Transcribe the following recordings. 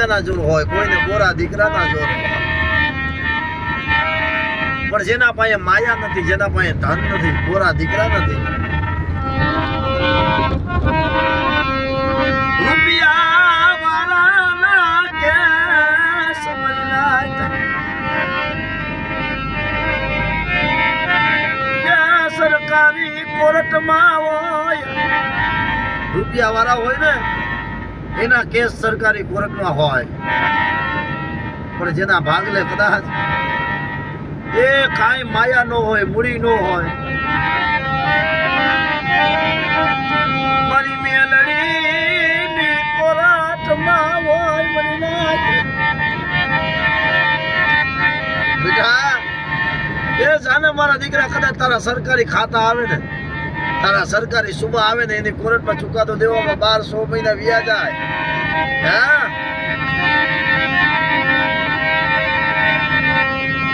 માયાના જોર હોય, કોઈને ગોરા દીકરાના જોર હોય, પણ જેના પાસે માયા નથી, જેના પાસે ધન નથી, ગોરા દીકરા નથી, રૂપિયા વાળાના કે સમજના સરકારી કોર્ટમાં હોય, રૂપિયા વાળા હોય ને એના કેસ સરકારી કોર્ટમાં હોય, પણ જેના ભાગલે કદાચ એ કાંઈ માયા નો હોય, મૂડી નો હોય, મારી મેલડીની કોર્ટમાં હોય, મરી નાખે બેટા એ જાને મારા દીકરા કદાચ તારા સરકારી ખાતા આવે ને, તારા સરકારી સુબા આવે ને, એની કોર્ટમાં ચુકાદો દેવામાં 12 મહિના વ્યા જાય. હા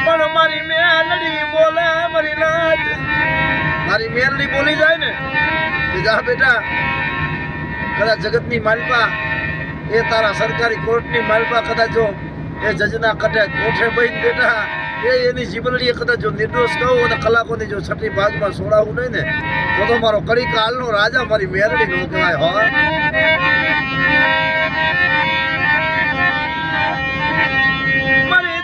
પણ મારી મેલડી બોલે, મારી નાથ મારી મેલડી બોલી જાય ને કે જા બેટા, કદાચ જગતની માલપા એ તારા સરકારી કોર્ટની માલપા કદાચ જો એ જજના કટે કોઠે બહીને બેટા એની જીવનડીએ કદાચ જો નિર્દોષ કહું અને કલાકોની જો છઠ્ઠી ભાગમાં સોડાવું નહીં ને તો મારો કડી કાલનો રાજા મારી મેરડી નો કહેવાય. હોય મારી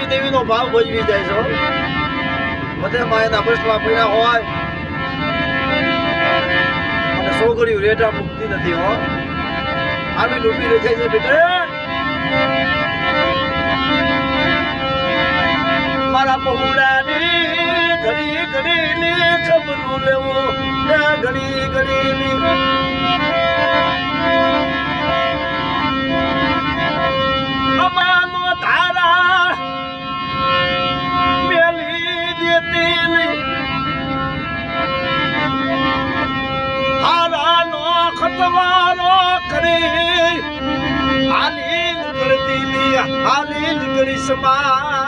દેવી નો ભાવ ભજવી જાય છે. બધે માયના બસવા પડ્યા હોય અને સોગડિયું રેટા મુક્તિ નથી હો, આવી ડૂબી રહી જાય છે બેટા. મારા પહોળાની ઘડી ઘડીની ખબરું લેવો, ઘડી ઘડીની અમાનો ધારા મેલી દેતી નહીં, હારાનો ખતવારો કરી હાલી નીકળતી, હાલી નીકળી સમા